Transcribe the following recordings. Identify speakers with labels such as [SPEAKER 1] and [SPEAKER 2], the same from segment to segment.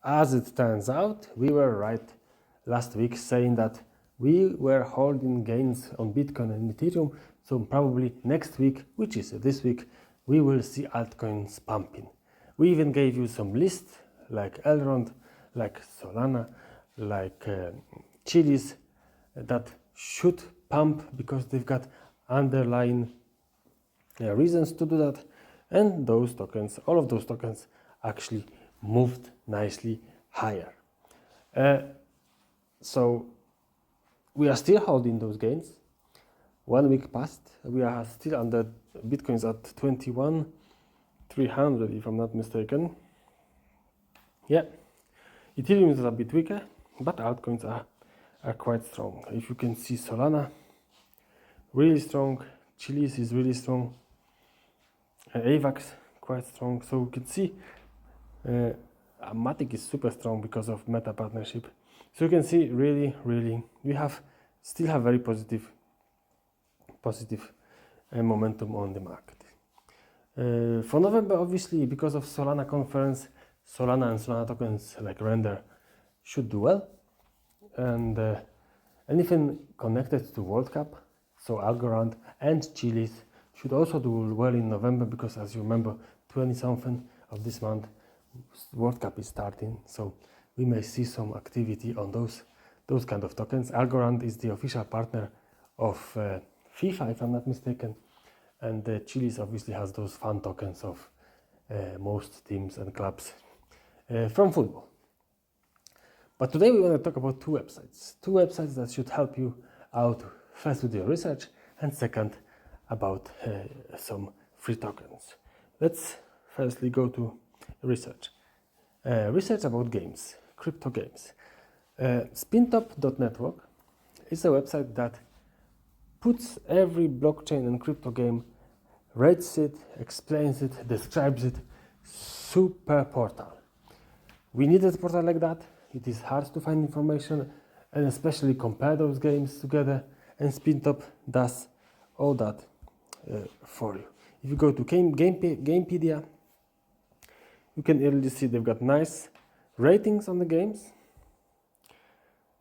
[SPEAKER 1] as it turns out, we were right last week saying that we were holding gains on Bitcoin and Ethereum, so probably next week, which is this week, we will see altcoins pumping. We even gave you some lists like Elrond, like Solana, like Chiliz that should pump because they've got underlying reasons to do that, and those tokens, all of those tokens actually moved nicely higher. So we are still holding those gains. 1 week passed, we are still under, Bitcoin's at 21,300 if I'm not mistaken. Yeah, Ethereum is a bit weaker, but altcoins are quite strong. If you can see, Solana really strong, Chiliz is really strong, AVAX quite strong. So you can see Matic is super strong because of Meta partnership. So you can see really we still have very positive momentum on the market. For November, obviously, because of Solana conference, Solana and Solana tokens like Render should do well, and anything connected to World Cup, so Algorand and Chiliz should also do well in November, because as you remember, 20-something of this month, World Cup is starting, so we may see some activity on those kind of tokens. Algorand is the official partner of FIFA, if I'm not mistaken, and Chiliz obviously has those fun tokens of most teams and clubs from football. But today we want to talk about two websites that should help you out, first with your research, and second about some free tokens. Let's firstly go to research. Research about games, crypto games. Spintop.network is a website that puts every blockchain and crypto game, rates it, explains it, describes it. Super portal. We needed a portal like that. It is hard to find information and especially compare those games together, and Spintop does all that for you. If you go to Gamepedia, you can easily see they've got nice ratings on the games.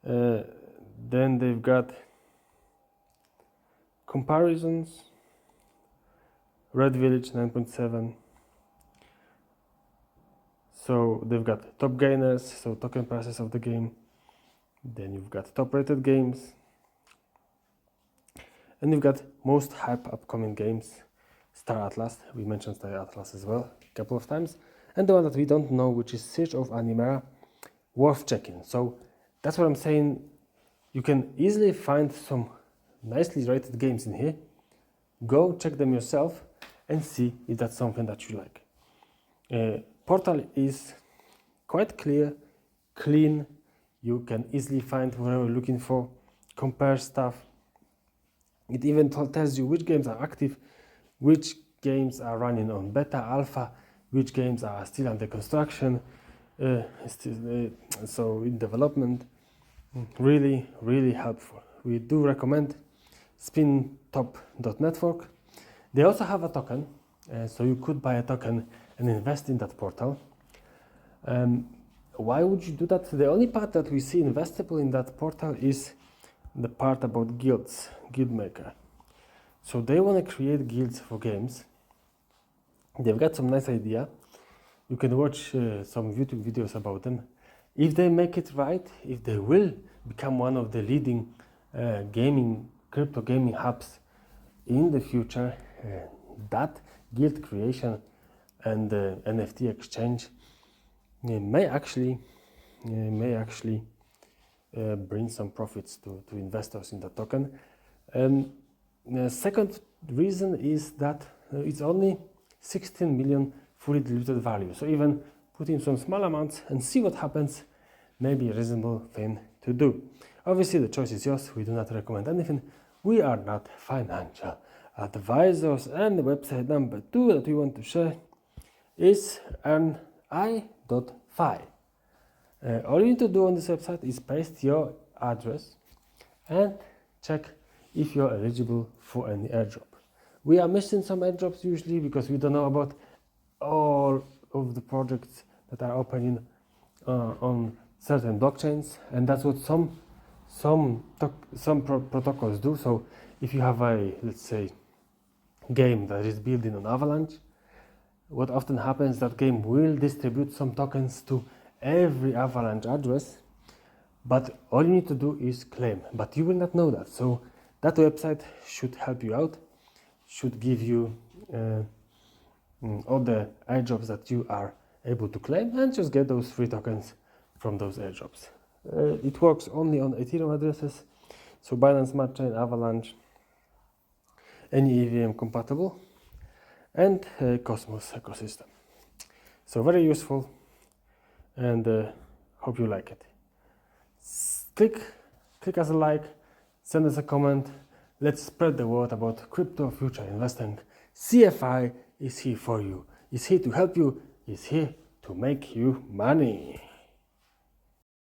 [SPEAKER 1] Then they've got comparisons. Red Village 9.7. So they've got top gainers, so token prices of the game. Then you've got top rated games. And you've got most hype upcoming games. Star Atlas, we mentioned Star Atlas as well a couple of times. And the one that we don't know, which is Siege of Animera, worth checking. So that's what I'm saying. You can easily find some nicely rated games in here. Go check them yourself and see if that's something that you like. Portal is quite clear, clean. You can easily find whatever you're looking for, compare stuff. It even tells you which games are active, which games are running on beta, alpha, which games are still under construction, so in development. Really helpful. We do recommend spintop.network. They also have a token, so you could buy a token and invest in that portal. Why would you do that? The only part that we see investable in that portal is the part about guilds, guildmaker. So they want to create guilds for games. They've got some nice idea. You can watch some YouTube videos about them. If they make it right, if they will become one of the leading crypto gaming hubs in the future, that guild creation and NFT exchange may actually bring some profits to investors in the token. The second reason is that it's only 16 million fully diluted value. So even put in some small amounts and see what happens may be a reasonable thing to do. Obviously, the choice is yours. We do not recommend anything. We are not financial advisors. And the website number 2 that we want to share is earni.fi. All you need to do on this website is paste your address and check if you're eligible for any airdrop. We are missing some airdrops usually because we don't know about all of the projects that are opening on certain blockchains, and that's what some protocols do. So if you have a, let's say, game that is building on Avalanche, what often happens, that game will distribute some tokens to every Avalanche address, but all you need to do is claim, but you will not know that. So that website should help you out, should give you all the airdrops that you are able to claim, and just get those free tokens from those airdrops. It works only on Ethereum addresses, so Binance Smart Chain, Avalanche, any EVM compatible, and Cosmos ecosystem. So very useful, and hope you like it. Click as a like, send us a comment. Let's spread the word about crypto future investing. CFI is here for you. Is here to help you. Is here to make you money.